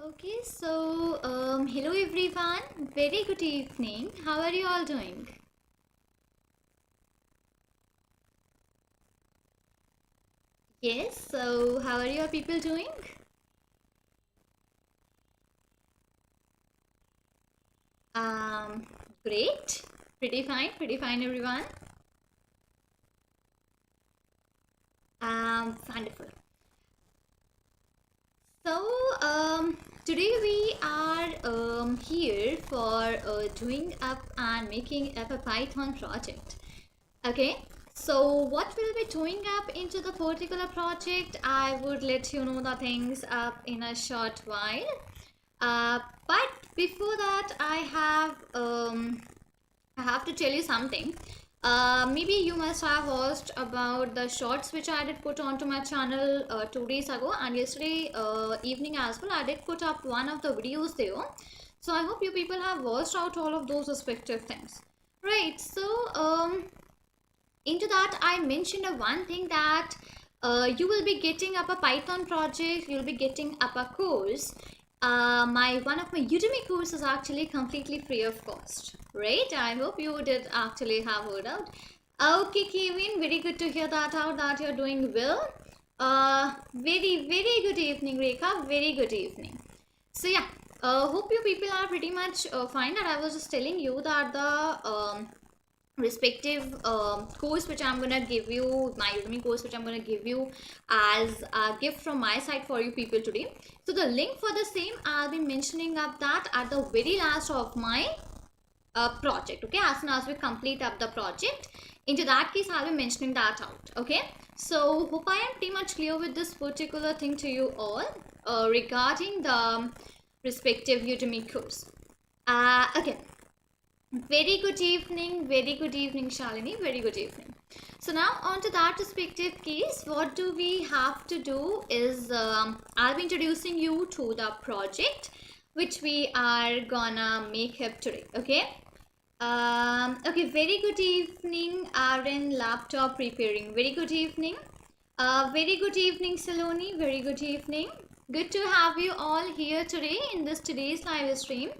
Okay, so hello everyone, very good evening. How are you all doing? Yes, so how are your people doing? Um, Great, pretty fine everyone. Wonderful. So today we are here for doing up and making up a Python project. Okay, so what we'll be doing up into the particular project, I would let you know the things up in a short while. But before that, I have to tell you something. Maybe you must have watched about the shorts which I did put onto my channel 2 days ago, and yesterday evening as well. I did put up one of the videos there. So I hope you people have watched out all of those respective things. Right. So into that I mentioned a one thing that you will be getting up a Python project, you'll be getting up a course. My one of my Udemy course is actually completely free of cost, right? I hope you did actually have heard out. Okay, Kevin, very good to hear that out, that you're doing well. Very good evening, Rekha, very good evening. So yeah, hope you people are pretty much fine. And I was just telling you that the respective course which I'm gonna give you, my Udemy course which I'm gonna give you as a gift from my side for you people today. So the link for the same I'll be mentioning up that at the very last of my project. Okay, as soon as we complete up the project, into that case I'll be mentioning that out. Okay, so hope I am pretty much clear with this particular thing to you all regarding the respective Udemy course. Okay, very good evening, Shalini. Very good evening. So now on to that respective case, what do we have to do is I'll be introducing you to the project which we are gonna make up today. Okay. Okay. Very good evening, Aaron. Laptop preparing. Very good evening. Very good evening, Saloni. Very good evening. Good to have you all here today in this today's live stream.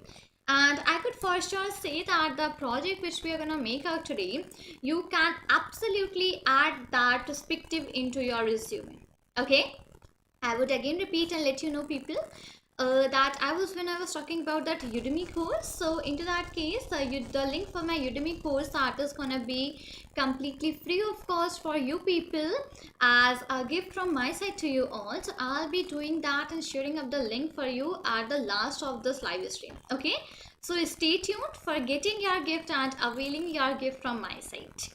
And I could for sure say that the project which we are gonna make out today, you can absolutely add that perspective into your resume. Okay, I would again repeat and let you know people that when I was talking about that Udemy course. So into that case, the link for my Udemy course that is gonna be completely free of cost for you people as a gift from my side to you all. So I'll be doing that and sharing up the link for you at the last of this live stream. Okay, so stay tuned for getting your gift and availing your gift from my side.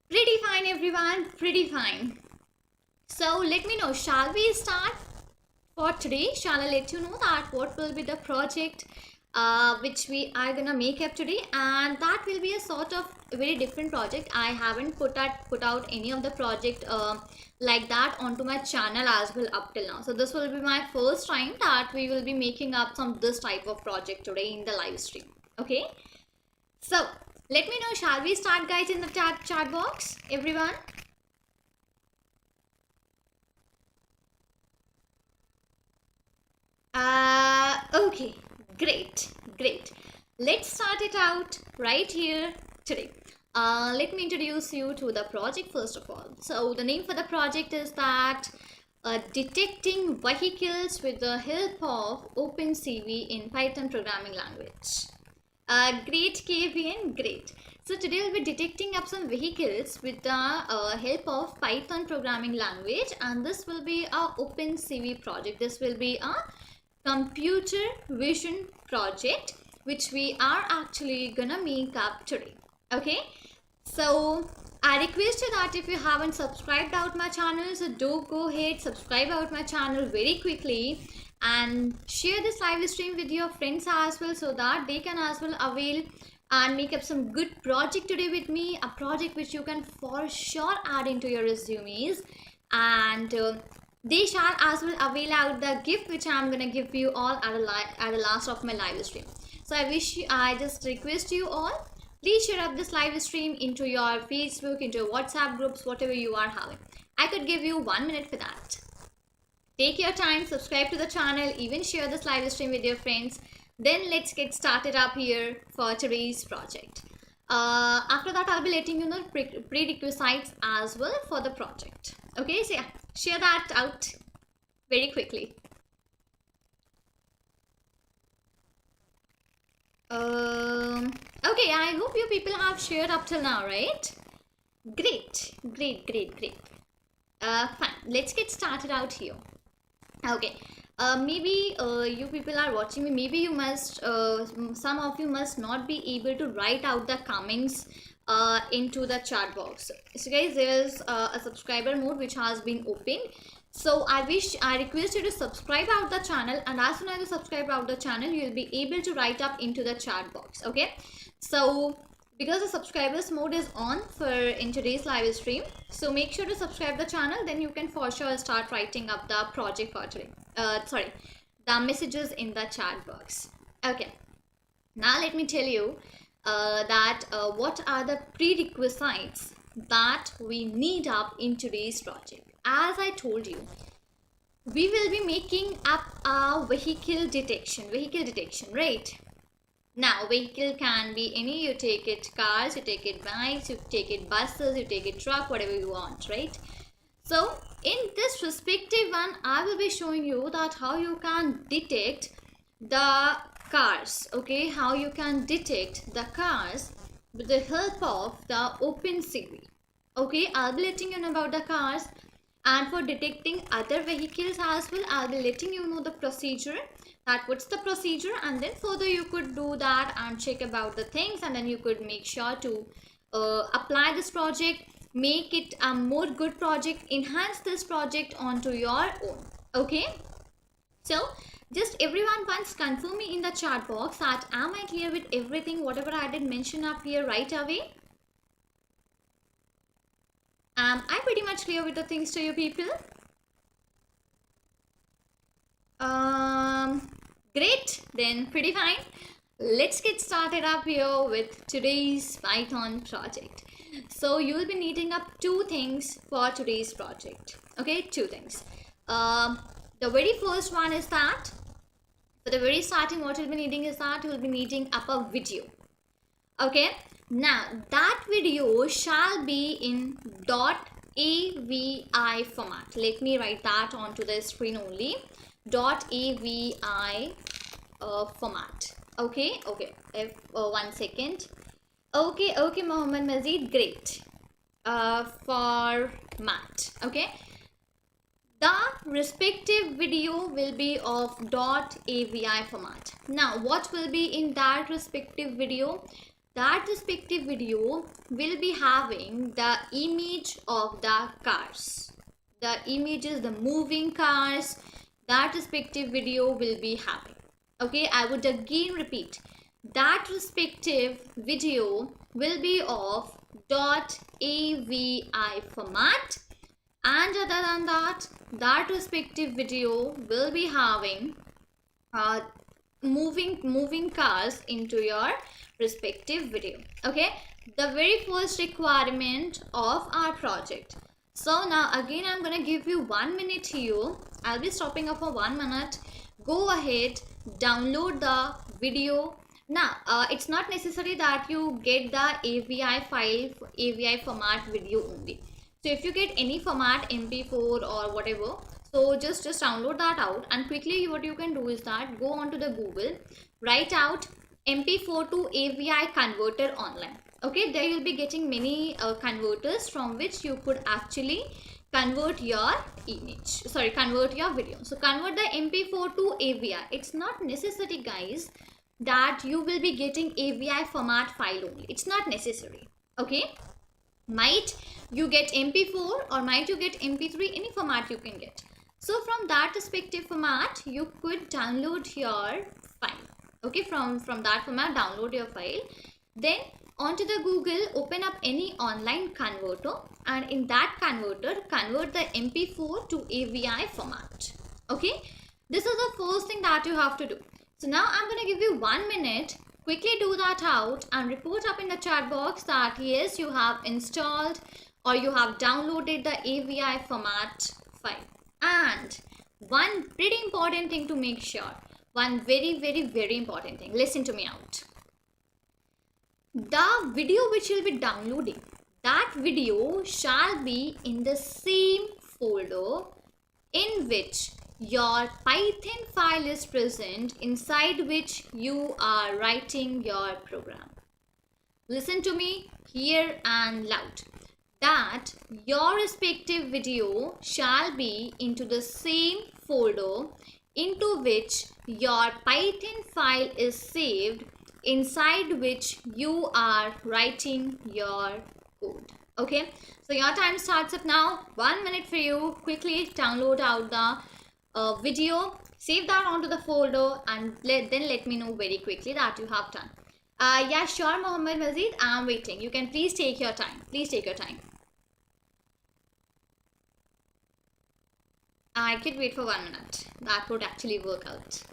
Pretty fine everyone, pretty fine. So let me know, shall we start for today? Shall I let you know that what will be the project which we are gonna make up today? And that will be a sort of very different project. I haven't put out any of the project like that onto my channel as well up till now. So this will be my first time that we will be making up some this type of project today in the live stream. Okay, so let me know, shall we start guys in the chat box everyone? Okay, great. Let's start it out right here today. Let me introduce you to the project first of all. So the name for the project is that detecting vehicles with the help of OpenCV in Python programming language. Great, Kevin, great. So today we'll be detecting up some vehicles with the help of Python programming language, and this will be a OpenCV project. This will be a computer vision project which we are actually gonna make up today. Okay, so I request you that if you haven't subscribed out my channel, so do go ahead, subscribe out my channel very quickly and share this live stream with your friends as well, so that they can as well avail and make up some good project today with me, a project which you can for sure add into your resumes, and they shall as well avail out the gift which I'm gonna give you all at the last of my live stream. So I just request you all, please share up this live stream into your Facebook, into your WhatsApp groups, whatever you are having. I could give you 1 minute for that. Take your time, subscribe to the channel, even share this live stream with your friends. Then let's get started up here for today's project. After that, I'll be letting you know prerequisites as well for the project. Okay, so yeah, share that out very quickly. Okay, I hope you people have shared up till now, right? Great. Fine, let's get started out here. Okay, maybe you people are watching me, maybe you must some of you must not be able to write out the comments into the chat box. So guys, there is a subscriber mode which has been opened, so I request you to subscribe out the channel, and as soon as you subscribe out the channel, you will be able to write up into the chat box. Okay, so because the subscribers mode is on for in today's live stream, so make sure to subscribe the channel, then you can for sure start writing up the project for today, the messages in the chat box. Okay, now let me tell you that what are the prerequisites that we need up in today's project. As I told you, we will be making up a vehicle detection, right? Now, vehicle can be any, you take it cars, you take it bikes, you take it buses, you take it truck, whatever you want, right? So, in this respective one, I will be showing you that how you can detect the cars, okay? How you can detect the cars with the help of the OpenCV, okay? I'll be letting you know about the cars, and for detecting other vehicles as well, I'll be letting you know the procedure, that what's the procedure, and then further you could do that and check about the things, and then you could make sure to apply this project, make it a more good project, enhance this project onto your own. Okay, so just everyone once confirm me in the chat box that am I clear with everything, whatever I did mention up here right away. Am I pretty much clear with the things to you people? Great, then pretty fine. Let's get started up here with today's Python project. So you will be needing up two things for today's project. Okay, two things. The very first one is that for the very starting, what you'll be needing is that you will be needing up a video. Okay, now that video shall be in .avi format. Let me write that onto the screen only. .avi format. Okay, if 1 second. Okay, Mohammed Mazid, great. Format. Okay, the respective video will be of .avi format. Now, what will be in that respective video? That respective video will be having the image of the cars, the images, the moving cars, that respective video will be having. Okay, I would again repeat, that respective video will be of .avi format, and other than that, that respective video will be having moving cars into your respective video. Okay, the very first requirement of our project. So now again I'm gonna give you 1 minute here. I'll be stopping up for 1 minute. Go ahead, download the video. Now it's not necessary that you get the AVI file, AVI format video only. So if you get any format, MP4 or whatever, so just download that out, and quickly what you can do is that go onto the Google, write out MP4 to AVI converter online. Okay, there you'll be getting many converters from which you could actually convert your convert your video. So convert the MP4 to AVI. It's not necessary, guys, that you will be getting AVI format file only. It's not necessary. Okay, might you get MP4 or might you get MP3, any format you can get. So from that respective format, you could download your file. Okay, from that format, download your file. Then onto the Google, open up any online converter, and in that converter, convert the MP4 to AVI format. Okay, this is the first thing that you have to do. So now I'm going to give you 1 minute. Quickly do that out and report up in the chat box that yes, you have installed or you have downloaded the AVI format file. And one pretty important thing to make sure. One very important thing. Listen to me out. The video which you'll be downloading, that video shall be in the same folder in which your Python file is present, inside which you are writing your program. Listen to me clear and loud, that your respective video shall be into the same folder into which your Python file is saved, inside which you are writing your code. Okay, so your time starts up now. 1 minute for you. Quickly download out the video, save that onto the folder, and then let me know very quickly that you have done. Yeah, sure, Mohammed Mazid, I'm waiting. You can please take your time. Please take your time. I could wait for 1 minute. That would actually work out.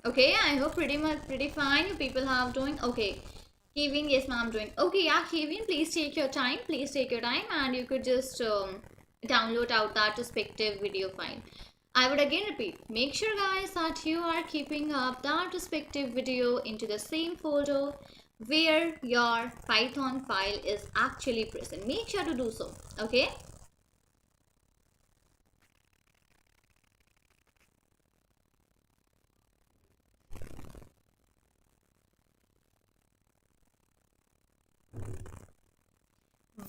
Okay, I hope pretty fine. You people have doing okay. Kevin, yes ma'am, doing okay. Yeah, Kevin, please take your time. Please take your time, and you could just download out that respective video file. I would again repeat, make sure guys that you are keeping up that respective video into the same folder where your Python file is actually present. Make sure to do so. Okay.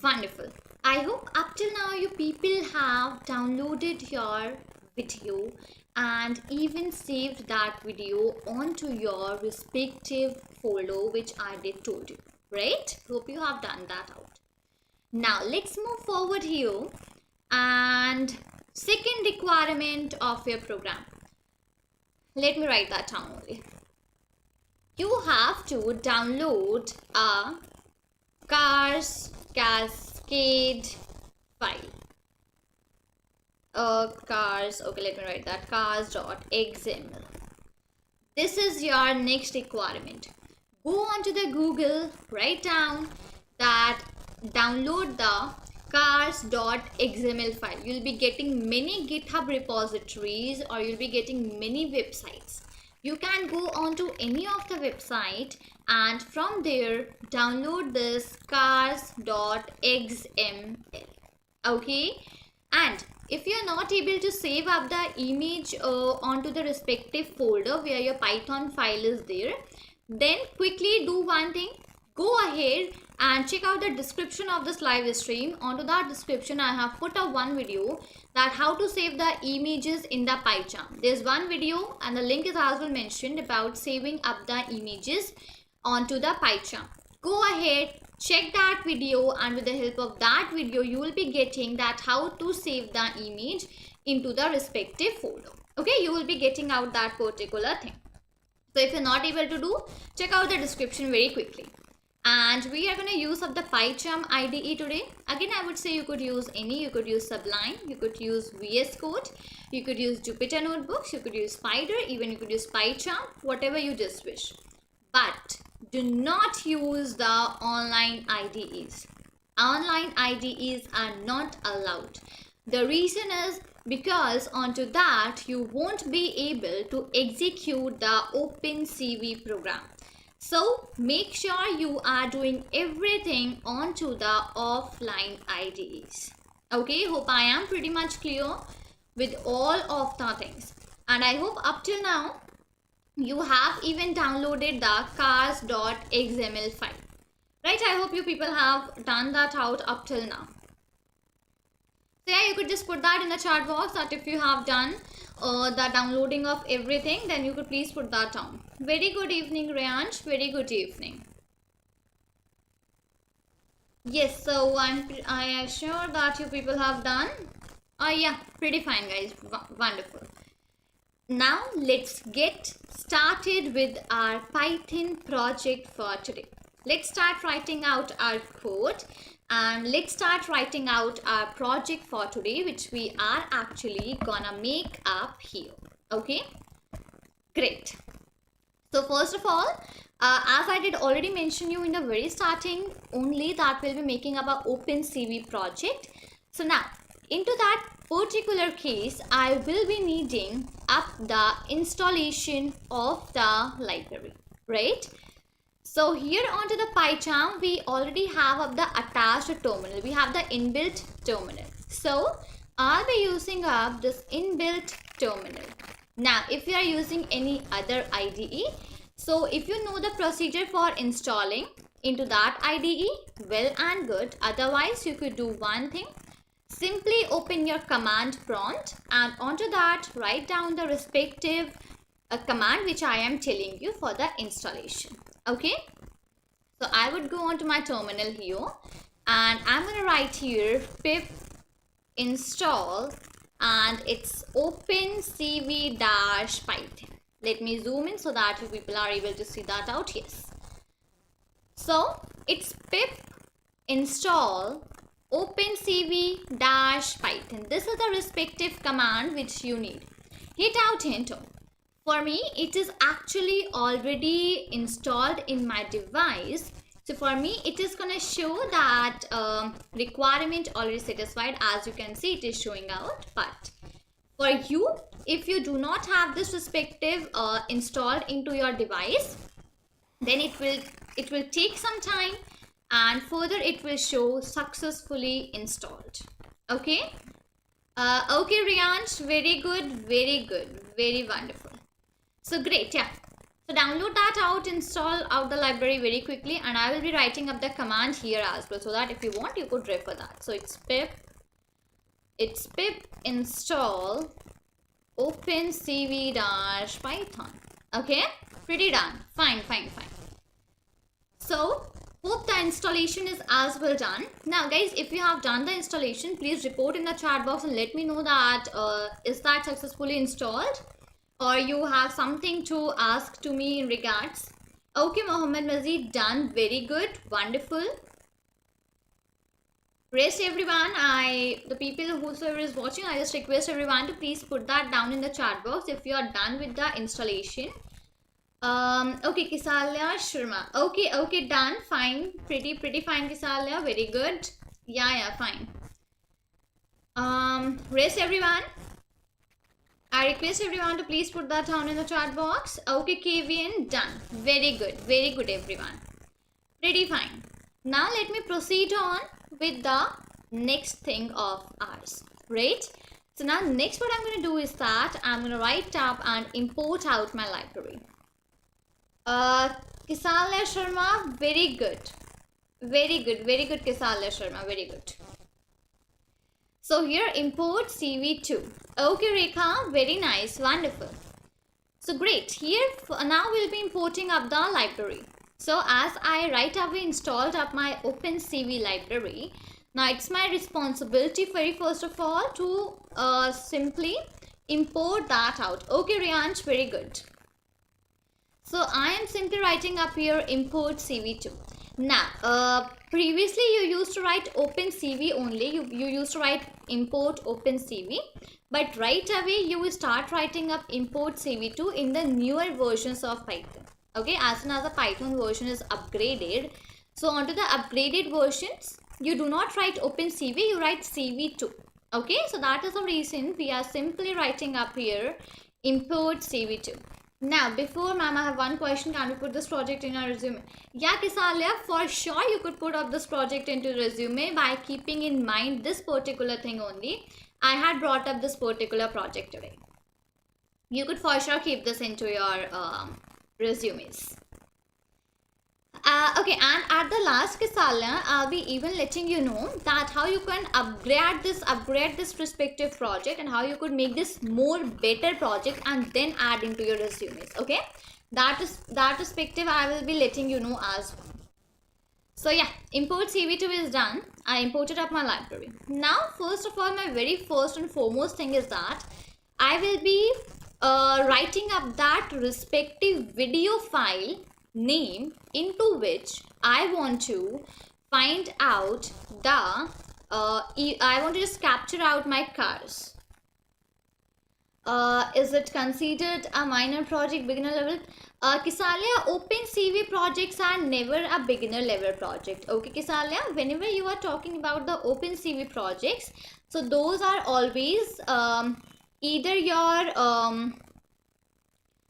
Wonderful. I hope up till now you people have downloaded your video and even saved that video onto your respective folder which I did told you, right? Hope you have done that out. Now let's move forward here, and second requirement of your program. Let me write that down only. You have to download a cars cascade file. Cars, okay, let me write that, cars.xml. This is your next requirement. Go onto the Google, write down that, download the cars.xml file. You'll be getting many GitHub repositories, or you'll be getting many websites. You can go onto any of the website and from there download this cars.xml. Okay, and if you are not able to save up the image onto the respective folder where your Python file is there, then quickly do one thing. Go ahead and check out the description of this live stream. Onto that description I have put up one video that how to save the images in the PyCharm. There's one video and the link is as well mentioned about saving up the images onto the PyCharm. Go ahead, check that video, and with the help of that video you will be getting that how to save the image into the respective folder. Okay, you will be getting out that particular thing. So if you're not able to do, check out the description very quickly. And we are going to use up the PyCharm IDE today. Again, I would say you could use any. You could use Sublime, you could use VS Code, you could use Jupyter Notebooks, you could use Spider, even you could use PyCharm, whatever you just wish. But do not use the online IDEs. Online IDEs are not allowed. The reason is because onto that you won't be able to execute the OpenCV program. So make sure you are doing everything onto the offline IDEs. Okay, hope I am pretty much clear with all of the things. And I hope up till now you have even downloaded the cars.xml file. Right, I hope you people have done that out up till now. So yeah, you could just put that in the chat box that if you have done the downloading of everything, then you could please put that down. Very good evening, Rayansh. Very good evening. Yes, so I am sure that you people have done. Yeah, pretty fine guys. Wonderful. Now let's get started with our Python project for today. Let's start writing out our code. And let's start writing out our project for today, which we are actually gonna make up here. Okay, great. So first of all, as I did already mention you in the very starting only, that we'll be making up a OpenCV project. So now into that particular case, I will be needing up the installation of the library, right? So here onto the PyCharm, we already have up the attached terminal. We have the inbuilt terminal. So I'll be using up this inbuilt terminal. Now, if you are using any other IDE, so if you know the procedure for installing into that IDE, well and good. Otherwise, you could do one thing. Simply open your command prompt and onto that write down the respective command which I am telling you for the installation. Okay, so I would go on to my terminal here and I'm going to write here pip install and it's opencv-python. Let me zoom in so that you people are able to see that out. Yes, so it's pip install opencv-python. This is the respective command which you need. Hit out enter. For me, it is actually already installed in my device. So for me, it is going to show that requirement already satisfied. As you can see, it is showing out. But for you, if you do not have this respective installed into your device, then it will take some time and further it will show successfully installed. Okay. Okay, Riyansh, very good, very wonderful. So great, yeah. So download that out, install out the library very quickly, and I will be writing up the command here as well, so that if you want, you could refer that. So it's pip install opencv-python. Okay, pretty done. Fine. So hope the installation is as well done. Now guys, if you have done the installation, please report in the chat box and let me know that is that successfully installed, or you have something to ask to me in regards. Okay, Mohammed Mazid, done. Very good. Wonderful. Rest everyone, the people whosoever is watching, I just request everyone to please put that down in the chat box if you are done with the installation. Okay, Kisalya Sharma. Okay, done. Fine. Pretty fine, Kisalya. Very good. Yeah, fine. Rest everyone. I request everyone to please put that down in the chat box. Okay, KVN, done. Very good everyone. Pretty fine. Now let me proceed on with the next thing of ours, right? So now next what I'm going to do is that I'm going to write up and import out my library. Kisalya Sharma, very good Kisalya Sharma, very good. So here import CV2. Okay, Rekha, very nice, wonderful. So great, here now we'll be importing up the library. So as I right away installed up my OpenCV library, now it's my responsibility very first of all to simply import that out. Okay, Riyansh, very good. So I am simply writing up here import CV2. Now, previously you used to write OpenCV only. You used to write import OpenCV. But right away you will start writing up import CV2 in the newer versions of Python. Okay, as soon as the Python version is upgraded. So onto the upgraded versions, you do not write OpenCV, you write CV2. Okay, so that is the reason we are simply writing up here import CV2. Now, before ma'am, I have one question. Can we put this project in our resume? Yeah, Kisalya, for sure you could put up this project into resume by keeping in mind this particular thing only. I had brought up this particular project today. You could for sure keep this into your resumes. Okay, and at the last, Kisalya, I'll be even letting you know that how you can upgrade this respective project and how you could make this more better project and then add into your resumes. Okay, that perspective I will be letting you know as well. So yeah, import CV2 is done. I imported up my library. Now, first of all, my very first and foremost thing is that I will be writing up that respective video file name into which I want to find out the I want to just capture out my cars. Is it considered a minor project, beginner level? Kisalia, open CV projects are never a beginner level project. Okay, Kisalia, whenever you are talking about the open CV projects, so those are always either your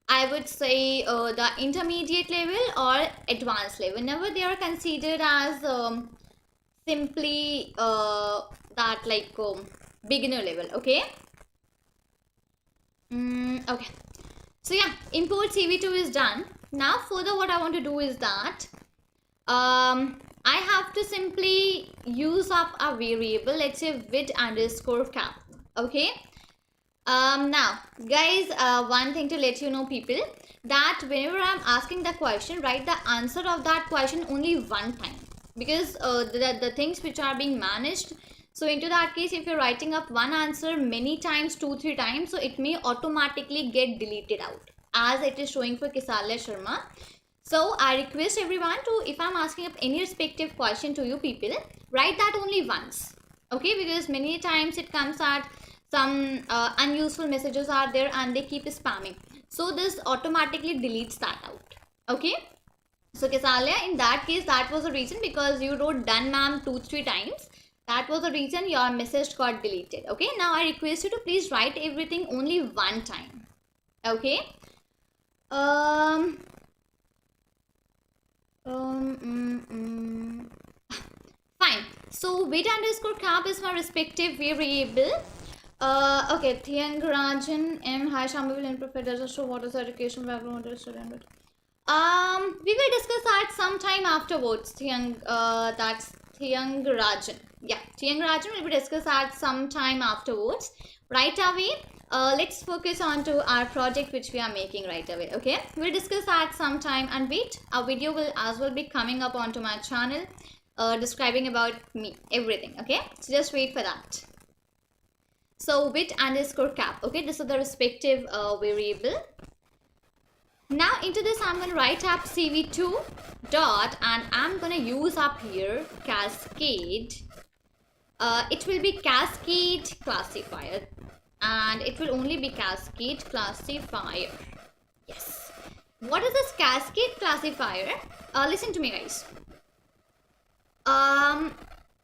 I would say the intermediate level or advanced level. Whenever they are considered as simply that like beginner level. Okay. Okay. So yeah, import CV2 is done. Now further what I want to do is that I have to simply use up a variable, let's say with underscore cap. Okay. Now guys, one thing to let you know people, that whenever I'm asking the question, write the answer of that question only one time, because the things which are being managed, so into that case if you're writing up one answer many times, 2-3 times, so it may automatically get deleted out as it is showing for Kisalya Sharma. So I request everyone to, if I'm asking up any respective question to you people, write that only once. Okay, because many times it comes at some unuseful messages are there and they keep spamming. So this automatically deletes that out. Okay. So Kisalya, in that case, that was the reason, because you wrote done ma'am 2-3 times. That was the reason your message got deleted. Okay. Now I request you to please write everything only one time. Okay. Fine. So with underscore cap is my respective variable. Okay, Thiangarajan M. Hi, Shambhavi and Professor. Just show what is the education background of the student. We will discuss that sometime afterwards. That's Thiangarajan. Yeah, Thiangarajan will be discussed at some time afterwards. Right away, let's focus on to our project which we are making right away. Okay, we'll discuss that sometime, and wait, a video will as well be coming up onto my channel, describing about me, everything. Okay, so just wait for that. So with underscore cap. Okay, this is the respective variable. Now into this I'm going to write up CV2 dot, and I'm going to use up here cascade. It will be cascade classifier, and it will only be cascade classifier. Yes. What is this cascade classifier? Listen to me guys.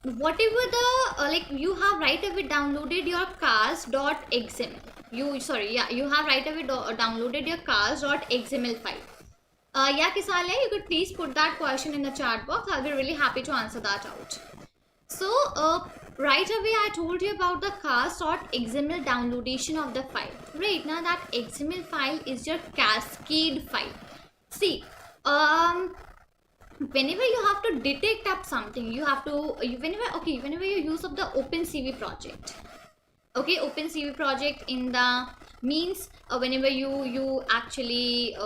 Whatever the like you have right away downloaded your cars.xml. You have right away downloaded your cars.xml file. Yeah, Kisalya, you could please put that question in the chat box. I'll be really happy to answer that out. So right away I told you about the cars.xml downloadation of the file. Right now that XML file is your cascade file. See, whenever you have to detect up something, you have to whenever you use up the OpenCV project. Okay, OpenCV project in the means whenever you actually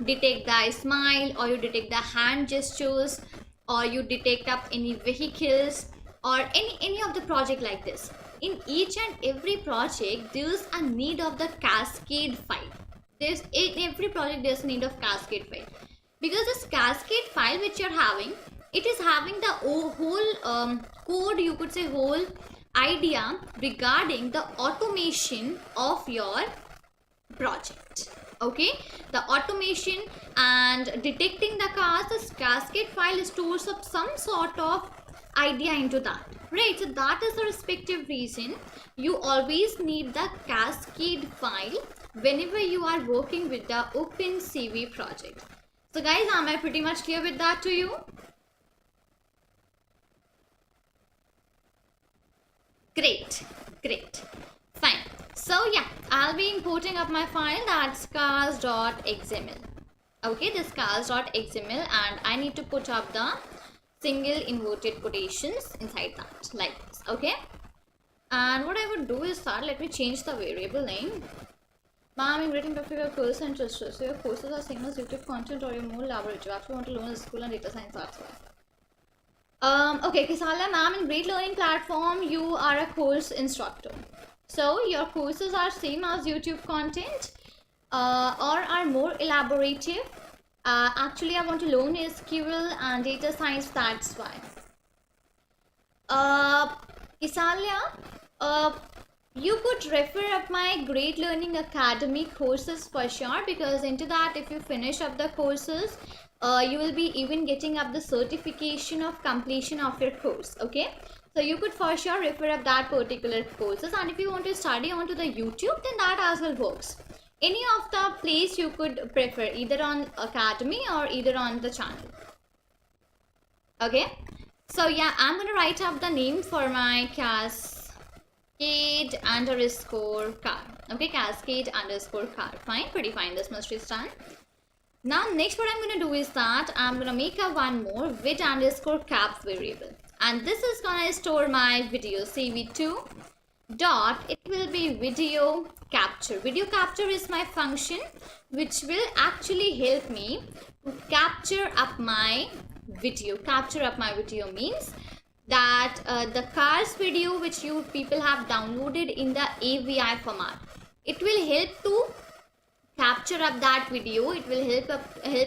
detect the smile, or you detect the hand gestures, or you detect up any vehicles, or any of the project like this. In each and every project there's a need of the cascade file. In every project there's a need of cascade file, because this cascade file which you're having, it is having the whole code, you could say whole idea regarding the automation of your project. Okay, the automation and detecting the cars, this cascade file stores up some sort of idea into that, right? So that is the respective reason you always need the cascade file whenever you are working with the OpenCV project. So guys, am I pretty much clear with that to you? Great, fine. So yeah, I'll be importing up my file, that's cars.xml. Okay, this cars.xml, and I need to put up the single inverted quotations inside that, like this. Okay, and what I would do is that, let me change the variable name. Ma'am, I'm writing up your course and interest. So your courses are same as YouTube content, or you're more laboratory. You actually want to learn school and data science, that's why. Okay, Kisalya ma'am, in Great Learning Platform, you are a course instructor. So your courses are same as YouTube content, or are more elaborative. Actually, I want to learn SQL and data science, that's why. Kisalya, You could refer up my Great Learning Academy courses for sure, because into that, if you finish up the courses, you will be even getting up the certification of completion of your course. Okay, so you could for sure refer up that particular courses, and if you want to study onto the YouTube, then that as well works. Any of the place you could prefer, either on Academy or either on the channel. Okay, so yeah, I'm gonna write up the name for my Cascade underscore car. Okay, Cascade underscore car. Fine, pretty fine. This much is done. Now, next what I'm gonna do is that I'm gonna make up one more vid underscore caps variable, and this is gonna store my video cv2 dot, it will be video capture. Video capture is my function which will actually help me to capture up my video. Capture up my video means that the cars video which you people have downloaded in the AVI format, it will help to capture up that video. It will help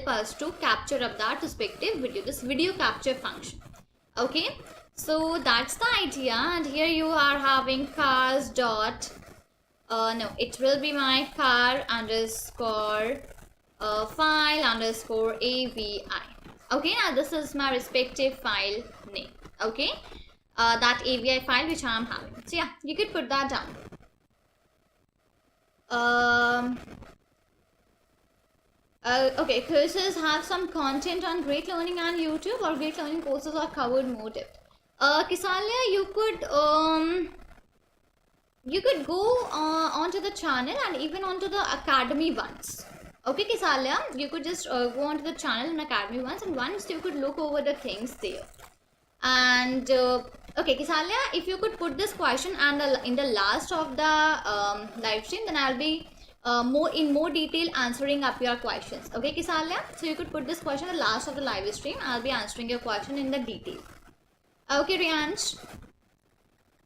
us to capture up that respective video, this video capture function. Okay, so that's the idea. And here you are having cars dot no, it will be my car underscore file underscore AVI. Okay, now this is my respective file name. Okay, that AVI file which I am having. So yeah, you could put that down. Okay, courses have some content on Great Learning and YouTube, or Great Learning courses are covered more depth. Kisalia, you could go onto the channel and even onto the Academy ones. Okay, Kisalia, you could just go onto the channel and Academy ones, and once you could look over the things there. And okay, Kisalia, if you could put this question and in the last of the live stream, then I'll be more detail answering up your questions. Okay, Kisalia, so you could put this question at the last of the live stream. I'll be answering your question in the detail. Okay, Riansh.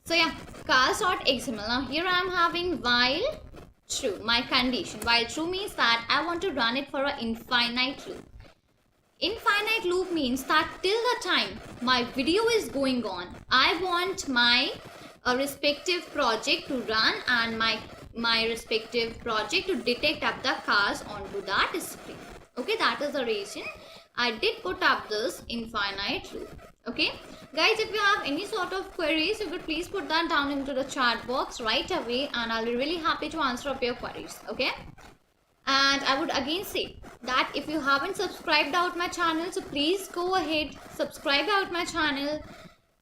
So yeah, cars.xml. Now here I am having while true, my condition. While true means that I want to run it for an infinite loop. Infinite loop means that till the time my video is going on, I want my respective project to run, and my respective project to detect up the cars onto that screen. Okay, that is the reason I did put up this infinite loop. Okay, guys, if you have any sort of queries, you could please put that down into the chat box right away, and I'll be really happy to answer up your queries. Okay, and I would again say that if you haven't subscribed out my channel, so please go ahead, subscribe out my channel,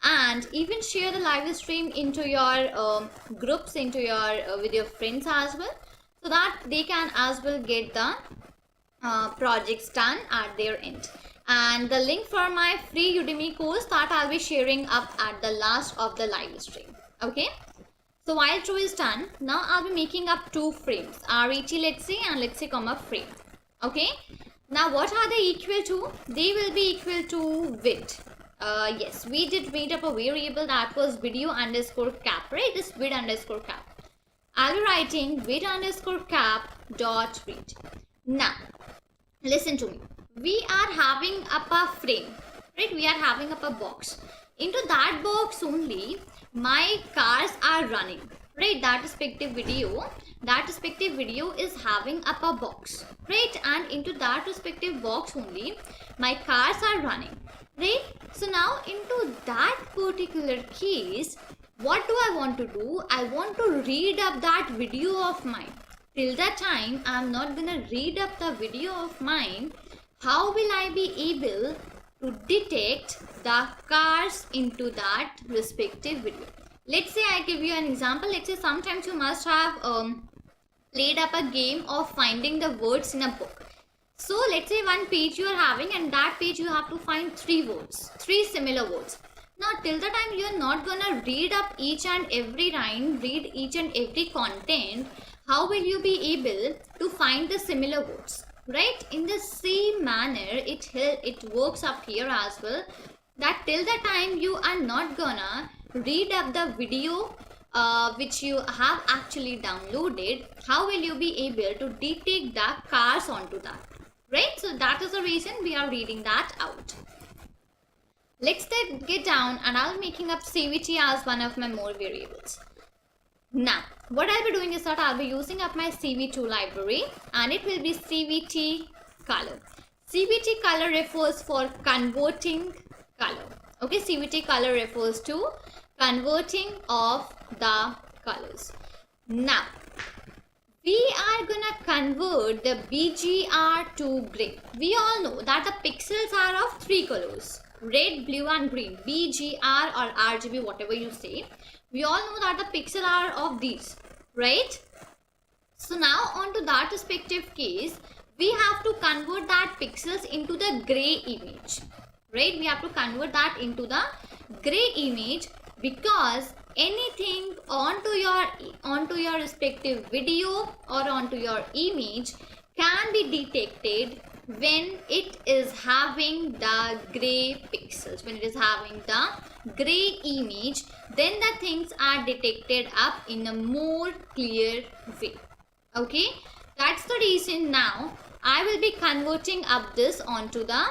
and even share the live stream into your groups, into your with your friends as well, so that they can as well get the projects done at their end. And the link for my free Udemy course, that I'll be sharing up at the last of the live stream. Okay, so while true is done, now I'll be making up two frames, RET let's say, and let's say comma frame. Okay, now what are they equal to? They will be equal to width. Yes, we did made up a variable that was video underscore cap, right? This vid underscore cap. I'll be writing vid underscore cap dot read. Now, listen to me. We are having up a frame, right? We are having up a box. Into that box only, my cars are running, right? That respective video is having up a box, right? And into that respective box only, my cars are running, right? So now into that particular case, what do I want to do? I want to read up that video of mine. Till that time, I'm not gonna read up the video of mine. How will I be able to detect the cars into that respective video? Let's say I give you an example. Let's say sometimes you must have played up a game of finding the words in a book. So let's say one page you are having, and that page you have to find three similar words. Now till the time you are not gonna read up each and every line, read each and every content, how will you be able to find the similar words? Right? In the same manner, it works up here as well, that till the time you are not gonna read up the video which you have actually downloaded, how will you be able to detect the cars onto that? Right? So that is the reason we are reading that out. Let's then get down, and I'll be making up CVT as one of my more variables. Now, what I'll be doing is that I'll be using up my CV2 library, and it will be CVT color. CVT color refers for converting color. Okay, CVT color refers to converting of the colors. Now, we are gonna convert the BGR to gray. We all know that the pixels are of three colors: red, blue and green. BGR or RGB, whatever you say. We all know that the pixels are of these, right? So now on to that respective case, we have to convert that pixels into the gray image, right? We have to convert that into the gray image, because anything onto your respective video or onto your image can be detected when it is having the gray pixels. When it is having the gray image, then the things are detected up in a more clear way. Okay, that's the reason now I will be converting up this onto the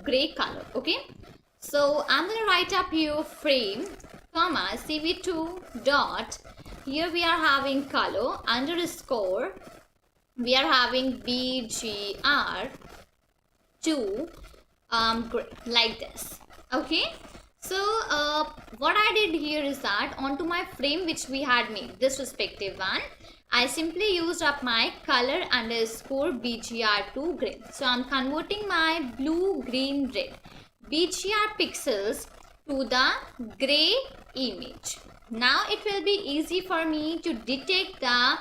gray color. Okay, so I'm going to write up here frame comma CV2 dot, here we are having color underscore, we are having BGR to gray, like this. Okay, so what I did here is that onto my frame which we had made, this respective one, I simply used up my color underscore BGR to gray. So I'm converting my blue, green, red BGR pixels to the gray image. Now it will be easy for me to detect the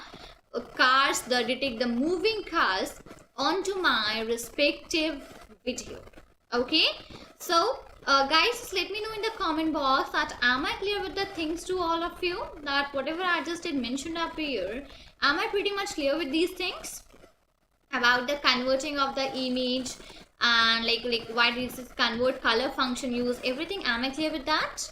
cars, detect the moving cars onto my respective video. Okay, so guys, just let me know in the comment box that am I clear with the things to all of you, that whatever I just did mentioned up here, am I pretty much clear with these things about the converting of the image, and like why does this convert color function use, everything? Am I clear with that?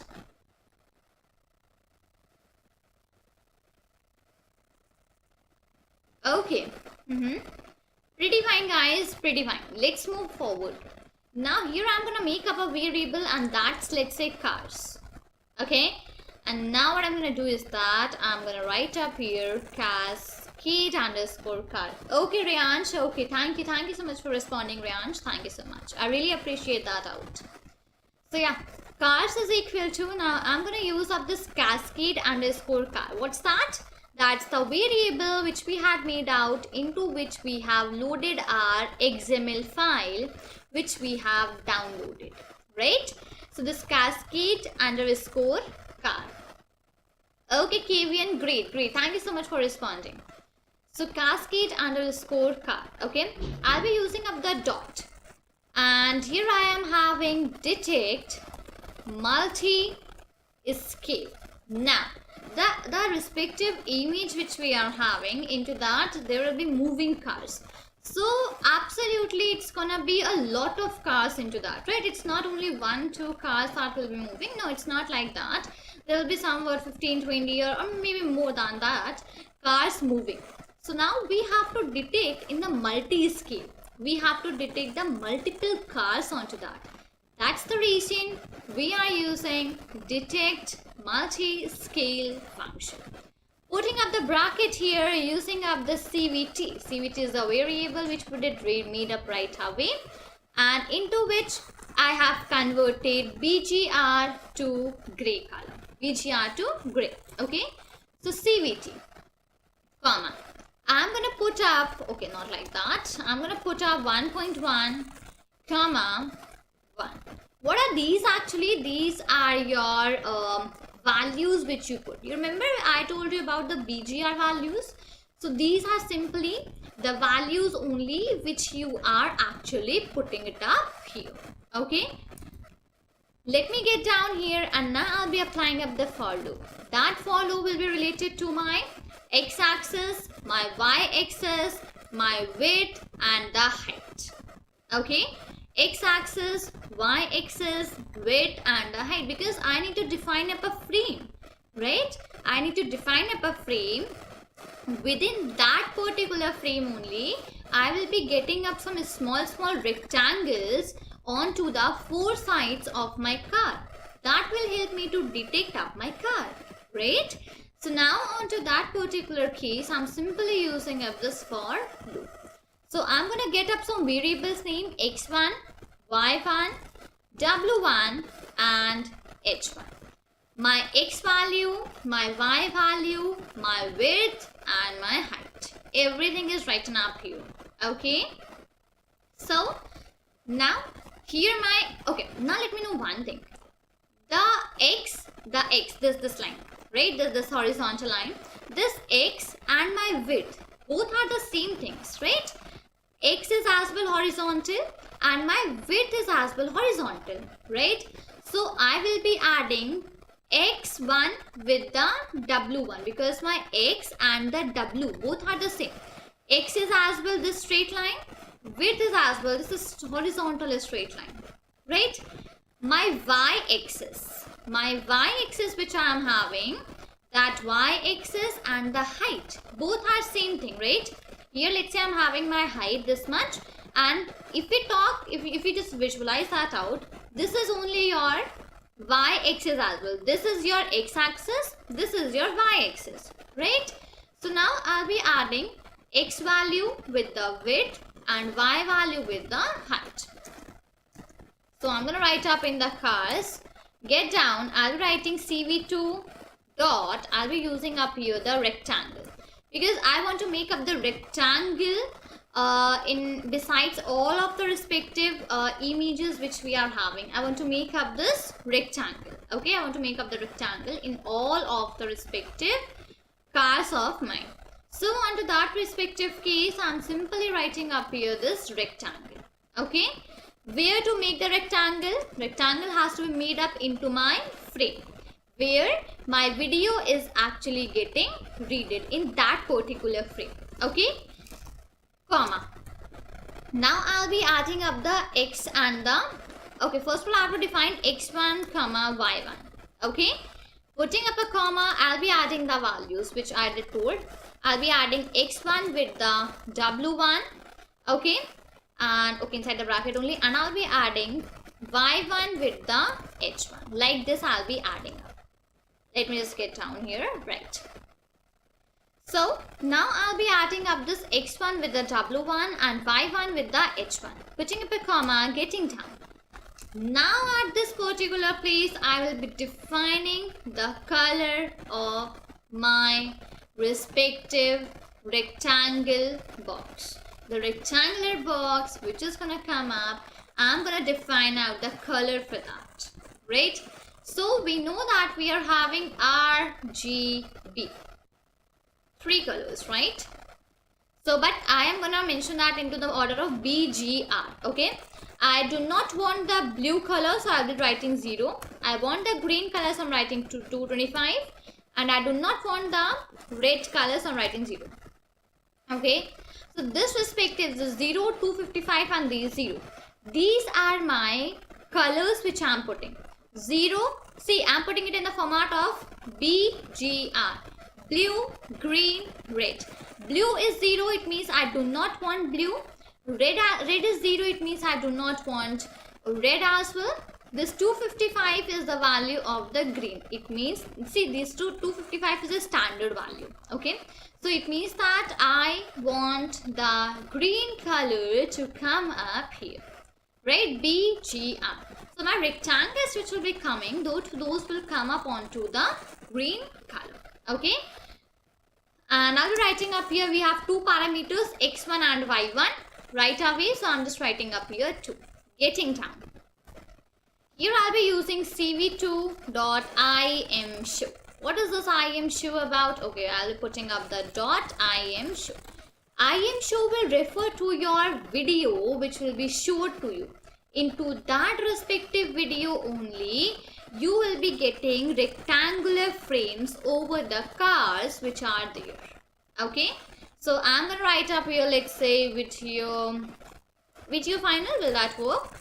Okay, pretty fine guys, pretty fine. Let's move forward. Now here I'm gonna make up a variable, and that's, let's say, cars. Okay, and now what I'm gonna do is that I'm gonna write up here cascade underscore car. Okay Riyansh, okay, thank you so much for responding, Riyansh. Thank you so much, I really appreciate that out. So yeah, cars is equal to, now I'm gonna use up this cascade underscore car. What's that? That's the variable which we had made out, into which we have loaded our XML file which we have downloaded, right? So this cascade underscore car. Okay Kavian, great, thank you so much for responding. So cascade underscore car. Okay, I'll be using up the dot, and here I am having detect multi scale. Now the respective image which we are having, into that there will be moving cars. So absolutely it's gonna be a lot of cars into that, right? It's not only 1-2 cars that will be moving. No, it's not like that. There will be somewhere 15-20 or maybe more than that cars moving. So now we have to detect in the multi-scale, we have to detect the multiple cars onto that. That's the reason we are using detect multi-scale function. Putting up the bracket here, using up the CVT. CVT is a variable which we did made up right away, and into which I have converted BGR to gray color. BGR to gray. Okay, so CVT comma, I'm gonna put up, okay, not like that, I'm gonna put up 1.1 comma 1. What are these actually? These are your values which you put. You remember I told you about the BGR values? So these are simply the values only which you are actually putting it up here. Okay, let me get down here, and now I'll be applying up the for loop. That for loop will be related to my x-axis, my y-axis, my width and the height. Okay, x-axis, y-axis, width and the height, because I need to define up a frame, right? I need to define up a frame. Within that particular frame only, I will be getting up some small rectangles onto the 4 sides of my car. That will help me to detect up my car, right? So now onto that particular case, I'm simply using up this for loop. So I'm gonna get up some variables named x1, y1, w1 and h1. My x value, my y value, my width and my height. Everything is written up here. Okay. So now here okay, now let me know one thing. The x, this line, right? This horizontal line, this x and my width, both are the same things, right? X is as well horizontal and my width is as well horizontal, right? So I will be adding x1 with the w1 because my x and the w both are the same. X is as well this straight line, width is as well this is horizontal straight line, right? My y-axis which I am having, that y-axis and the height both are same thing, right? Here let's say I'm having my height this much, and if we just visualize that out, this is only your y-axis as well. This is your x-axis, this is your y-axis, right? So now I'll be adding x value with the width and y value with the height. So I'm gonna write up in the cars, get down, I'll be writing CV2 dot, I'll be using up here the rectangle because I want to make up the rectangle in besides all of the respective images which we are having. I want to make up this rectangle. Okay, I want to make up the rectangle in all of the respective cars of mine. So onto that respective case, I'm simply writing up here this rectangle. Okay, where to make the rectangle? Rectangle has to be made up into my frame where my video is actually getting readed in that particular frame. Okay, comma. Now I'll be adding up the x and the, okay, first of all I have to define x1 comma y1. Okay, putting up a comma, I'll be adding the values which I did told. I'll be adding x1 with the w1, okay, and okay, inside the bracket only, and I'll be adding y1 with the h1. Like this I'll be adding up. Let me just get down here, right? So now I'll be adding up this x1 with the w1 and y1 with the h1. Putting up a comma, getting down. Now at this particular place, I will be defining the color of my respective rectangle box. The rectangular box which is gonna come up, I'm gonna define out the color for that, right? So we know that we are having RGB, 3 colors, right? So but I am gonna mention that into the order of BGR. Okay, I do not want the blue color, so I'll be writing 0. I want the green color, so I'm writing 225, and I do not want the red color, so I'm writing 0. Okay, so this respective is 0, 255 and these 0. These are my colors which I'm putting. 0, see, I'm putting it in the format of BGR. Blue, green, red. Blue is 0, it means I do not want blue. Red is 0, it means I do not want red as well. This 255 is the value of the green. It means, see, these 255 is a standard value. Okay, so it means that I want the green color to come up here, right? BGR. So my rectangles which will be coming, those will come up onto the green color. Okay, and I'll be writing up here, we have 2 parameters x1 and y1 right away, so I'm just writing up here 2. Getting down, here I'll be using cv2 dot imshow. What is this imshow about? Okay, I'll be putting up the dot imshow. imshow will refer to your video which will be showed to you. Into that respective video only, you will be getting rectangular frames over the cars which are there. Okay, so I'm gonna write up here, let's say video final, will that work?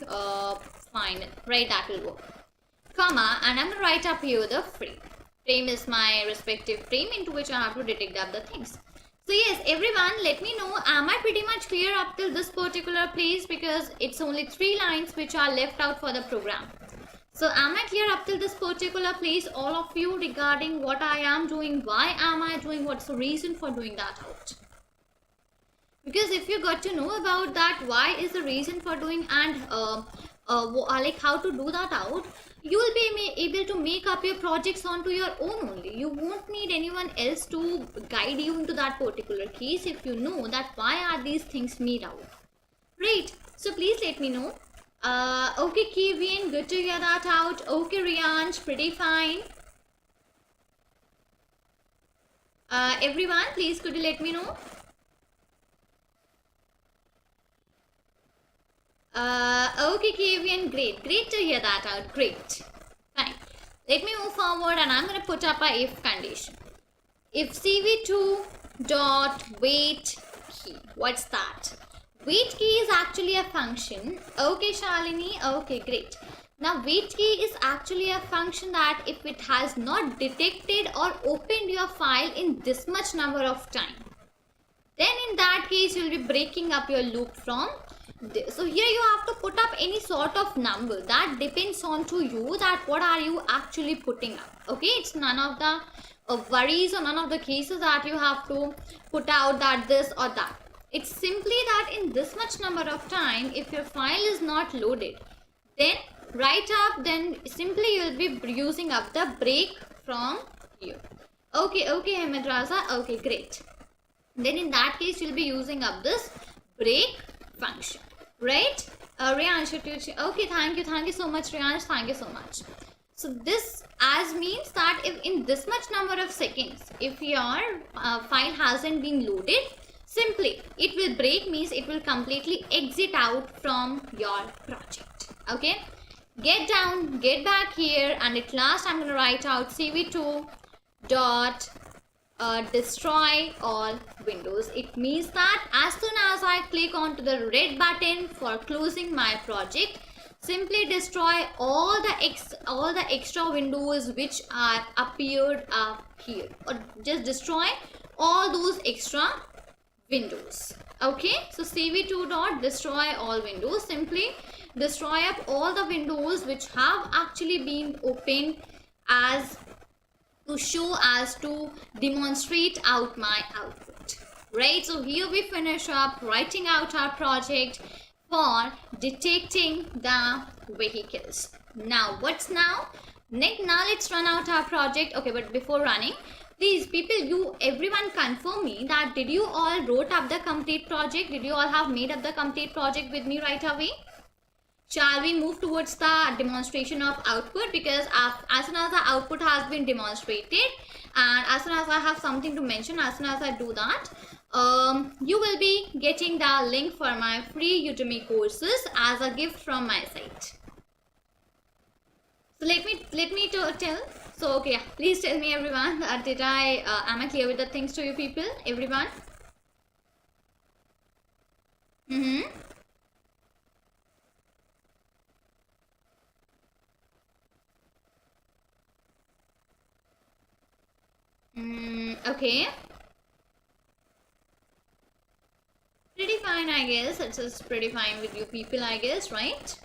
Final, right, that will work, comma, and I'm gonna write up here the frame. Frame is my respective frame into which I have to detect up the things. So yes, everyone, let me know, am I pretty much clear up till this particular place, because it's only 3 lines which are left out for the program. So am I clear up till this particular place, all of you, regarding what I am doing, why am I doing, what's the reason for doing that out? Because if you got to know about that, why is the reason for doing, and like how to do that out, you will be able to make up your projects onto your own only. You won't need anyone else to guide you into that particular case if you know that why are these things made out. Right, so please let me know. Okay, Kevin, good to hear that out. Okay, Riyansh, pretty fine. Everyone, please could you let me know? Okay, Kevin, great to hear that out. Great, fine. Let me move forward, and I'm going to put up a if condition. If cv2 dot wait key, what's that? Wait key is actually a function. Okay, Shalini, okay, great. Now wait key is actually a function that if it has not detected or opened your file in this much number of time, then in that case you'll be breaking up your loop from this. So here you have to put up any sort of number that depends on to you, that what are you actually putting up. Okay, it's none of the worries or none of the cases that you have to put out that this or that. It's simply that in this much number of time, if your file is not loaded, then right up, then simply you'll be using up the break from here. Okay, Hamid Raza, okay, great. Then in that case you'll be using up this break function, right? Riyansh, okay, thank you so much, Riyansh, thank you so much. So this as means that if in this much number of seconds, if your file hasn't been loaded, simply it will break, means it will completely exit out from your project. Okay, get down, get back here, and at last I'm going to write out cv2 dot destroy all windows. It means that as soon as I click onto the red button for closing my project, simply destroy all the extra windows which are appeared up here, or just destroy all those extra windows. Okay, so cv2 dot destroy all windows, simply destroy up all the windows which have actually been opened as to show, as to demonstrate out my output, right? So here we finish up writing out our project for detecting the vehicles. Now what's now? Now let's run out our project. Okay, but before running, please people, everyone confirm me that did you all wrote up the complete project? Did you all have made up the complete project with me right away? Shall we move towards the demonstration of output? Because as soon as the output has been demonstrated, and as soon as I have something to mention, as soon as I do that, you will be getting the link for my free Udemy courses as a gift from my site. So let me tell. So okay, yeah, please tell me everyone, am I clear with the things to you people, everyone? Okay, pretty fine, I guess. It's just pretty fine with you people, I guess, right?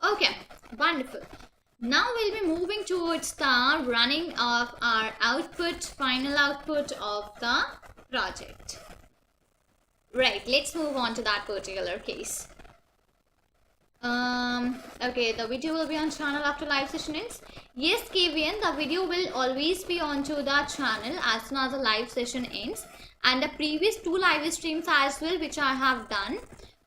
Okay, wonderful. Now we'll be moving towards the running of our output, final output of the project. Right, let's move on to that particular case. Okay, the video will be on channel after live session ends. Yes, Kevin, the video will always be onto the channel as soon as the live session ends, and the previous 2 live streams as well which I have done,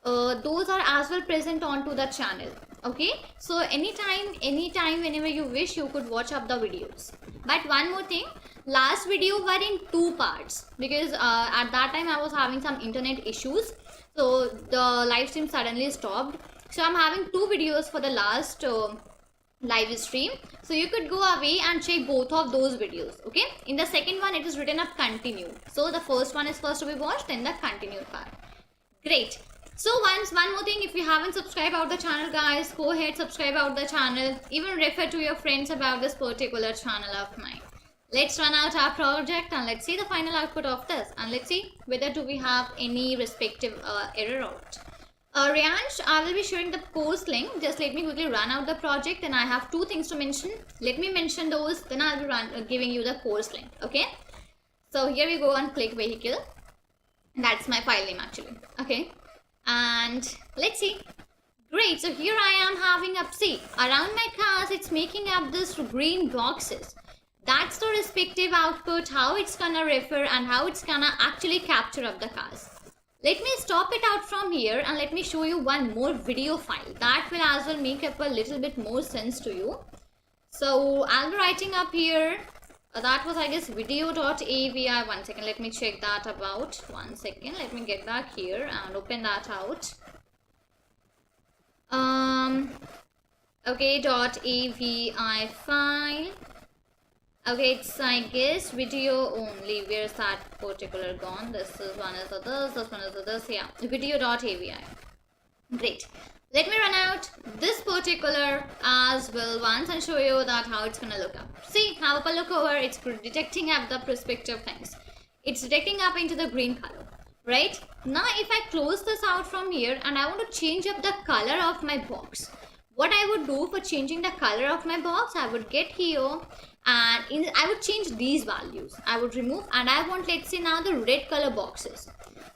those are as well present onto the channel. Okay, so anytime whenever you wish, you could watch up the videos. But one more thing, last video were in 2 parts because at that time I was having some internet issues, so the live stream suddenly stopped. So I'm having 2 videos for the last live stream, so you could go away and check both of those videos. Okay, in the second one it is written up continue, so the first one is first to be watched, then the continued part. Great. So one more thing, if you haven't subscribed out the channel, guys, go ahead, subscribe out the channel, even refer to your friends about this particular channel of mine. Let's run out our project and let's see the final output of this, and let's see whether do we have any respective error out. Riansh, I will be sharing the course link. Just let me quickly run out the project, and I have 2 things to mention. Let me mention those, then I'll be giving you the course link. Okay. So here we go and click vehicle. That's my file name actually. Okay. And let's see. Great. So here I am having up. See, around my cars, it's making up this green boxes. That's the respective output, how it's gonna refer and how it's gonna actually capture up the cars. Let me stop it out from here and let me show you one more video file. That will as well make up a little bit more sense to you. So I'll be writing up here. That was, I guess, video.avi. One second, let me check that about. One second, let me get back here and open that out. Okay, .avi file. Okay, it's, I guess, video only. Where's that particular gone? This is one is this one is this. Yeah, video.avi. Great. Let me run out this particular as well once and show you that how it's gonna look up. See, have a look over. It's detecting up the perspective things. It's detecting up into the green color, right? Now, if I close this out from here and I want to change up the color of my box, what I would do for changing the color of my box, I would get here and I would change these values. I would remove and I want, let's say now, the red color boxes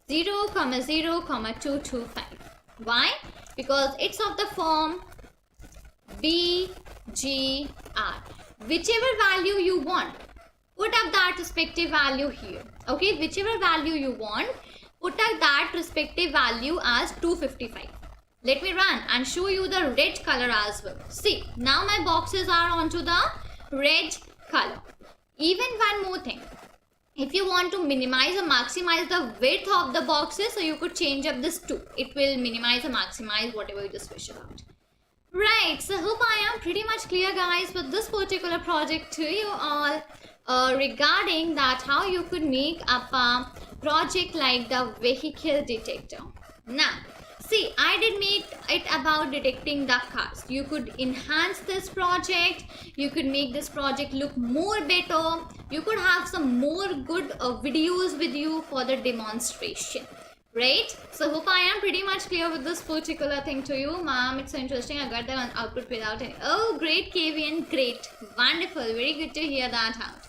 0, 0, 225. Why? Because it's of the form B, G, R. Whichever value you want, put up that respective value here. Okay, whichever value you want, put up that respective value as 255. Let me run and show you the red color as well. See, now my boxes are onto the red color. Even one more thing. If you want to minimize or maximize the width of the boxes, so you could change up this too. It will minimize or maximize whatever you just wish about. Right, so hope I am pretty much clear, guys, with this particular project to you all regarding that how you could make up a project like the vehicle detector. Now, see, I did make it about detecting the cars. You could enhance this project. You could make this project look more better. You could have some more good videos with you for the demonstration. Right? So hope I am pretty much clear with this particular thing to you. Ma'am, it's so interesting. I got the output without any. Oh, great, Kavian. Great. Wonderful. Very good to hear that out.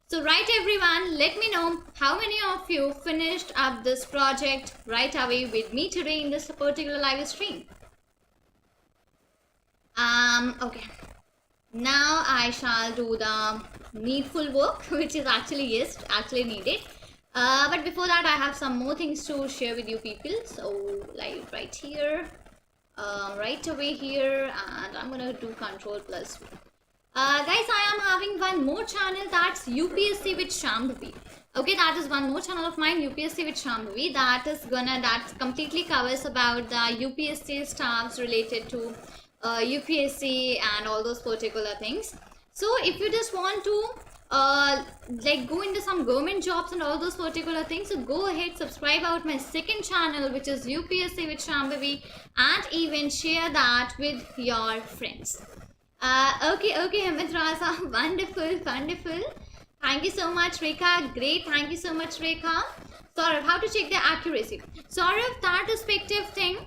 So right, everyone, let me know how many of you finished up this project right away with me today in this particular live stream. Okay. Now I shall do the needful work, which is actually needed. But before that, I have some more things to share with you people. So like right here, right away here, and I'm gonna do Control+V. Guys, I am having one more channel, that's UPSC with Shambhavi. Okay, that is one more channel of mine, UPSC with Shambhavi. That completely covers about the UPSC stuffs related to UPSC and all those particular things. So if you just want to like go into some government jobs and all those particular things, so go ahead, subscribe out my second channel, which is UPSC with Shambhavi, and even share that with your friends. Okay, Hemant Raza, wonderful. Thank you so much, Rekha. Great, thank you so much, Rekha. Saurav, how to check the accuracy? Saurav, that respective thing.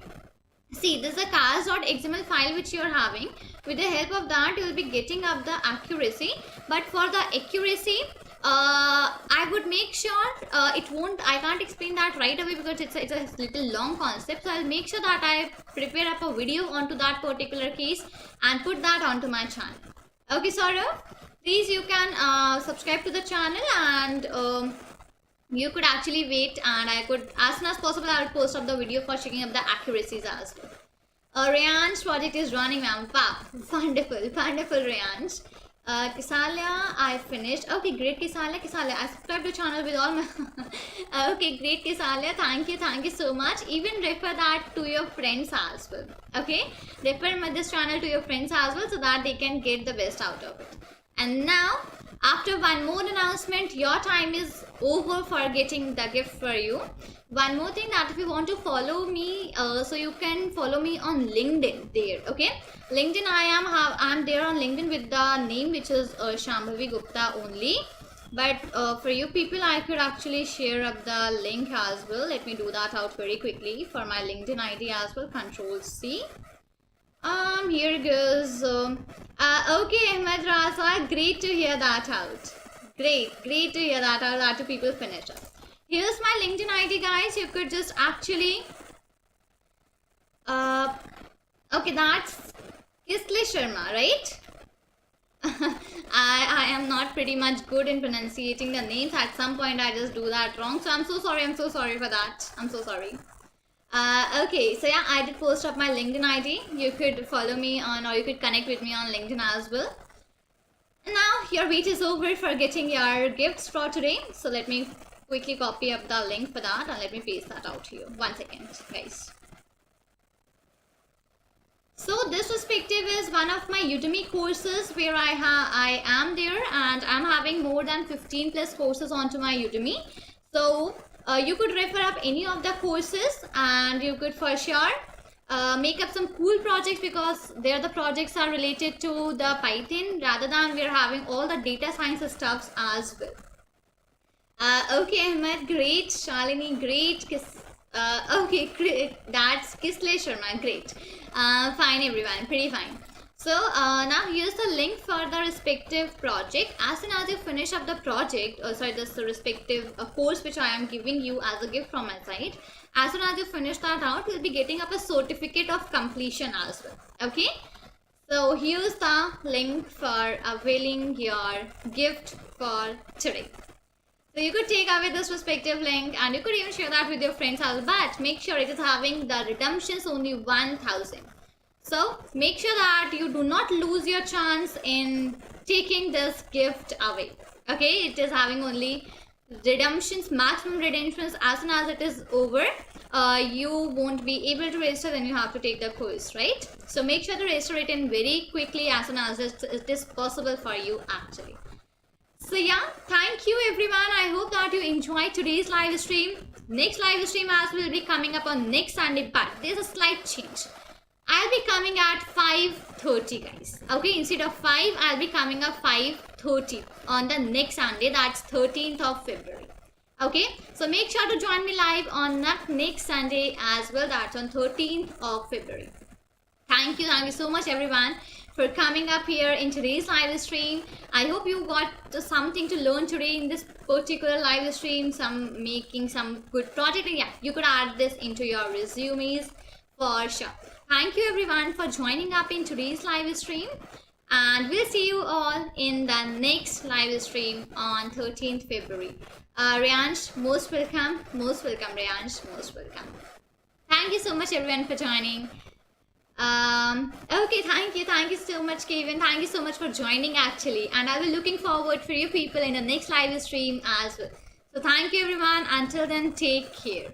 See, this is a cars.xml file which you are having. With the help of that, you will be getting up the accuracy. But for the accuracy, I would make sure I can't explain that right away because it's a little long concept. So I'll make sure that I prepare up a video onto that particular case and put that onto my channel. Okay, Saurav, please you can subscribe to the channel, and you could actually wait, and I could, as soon as possible, I will post up the video for checking up the accuracies as well. Rayan's project is running, ma'am. Wow, wonderful, Rayan's. Kisalia, I finished. Okay, great, Kisalia. I subscribed to channel with all my. Okay, great, Kisalia. Thank you so much. Even refer that to your friends as well. Okay, refer this channel to your friends as well so that they can get the best out of it. And now, after one more announcement, your time is over for getting the gift for you. One more thing, that if you want to follow me, so you can follow me on LinkedIn there. Okay, LinkedIn, I'm there on LinkedIn with the name which is Shambhavi Gupta only. But for you people, I could actually share up the link as well. Let me do that out very quickly for my LinkedIn ID as well. Control C. Here it goes. Okay, Ahmed Raza, great to hear that out. Great to hear that out. That two people finished up. Here's my LinkedIn ID, guys. You could just actually. Okay, that's Kisle Sharma, right? I am not pretty much good in pronunciating the names. At some point, I just do that wrong. So I'm so sorry. I'm so sorry for that. I'm so sorry. Okay, so yeah, I did post up my LinkedIn ID. You could follow me on, or you could connect with me on LinkedIn as well. And now your wait is over for getting your gifts for today. So let me quickly copy up the link for that and let me paste that out to you. 1 second, guys. So this perspective is one of my Udemy courses where I am there, and I'm having more than 15 plus courses onto my Udemy. So you could refer up any of the courses, and you could for sure make up some cool projects, because there the projects are related to the Python rather than we're having all the data science stuffs as well. Okay, Ahmed, great. Shalini, great. Okay, great. That's Kisle Sharma, great. Fine, everyone, pretty fine. So now here's the link for the respective project. As soon as you finish up the project, this the respective course which I am giving you as a gift from my side. As soon as you finish that out, you'll be getting up a certificate of completion as well. Okay. So here's the link for availing your gift for today. So you could take away this respective link, and you could even share that with your friends as well, but make sure it is having the redemptions only 1000. So make sure that you do not lose your chance in taking this gift away. Okay, it is having only redemptions, maximum redemptions. As soon as it is over, you won't be able to register, then you have to take the course, right? So make sure to register it in very quickly as soon as it is possible for you actually. So yeah, thank you everyone. I hope that you enjoyed today's live stream. Next live stream as will be coming up on next Sunday, but there's a slight change. I'll be coming at 5:30, guys. Okay, instead of 5, I'll be coming at 5:30 on the next Sunday. That's 13th of February. Okay, so make sure to join me live on that next Sunday as well. That's on 13th of February. Thank you so much everyone for coming up here in today's live stream. I hope you got something to learn today in this particular live stream, making some good project. Yeah, you could add this into your resumes for sure. Thank you everyone for joining up in today's live stream, and we'll see you all in the next live stream on 13th February. Riyansh, most welcome, Riyansh, most welcome. Thank you so much everyone for joining. Okay, thank you so much Kevin, thank you so much for joining actually, and I will looking forward for you people in the next live stream as well. So thank you everyone, until then take care.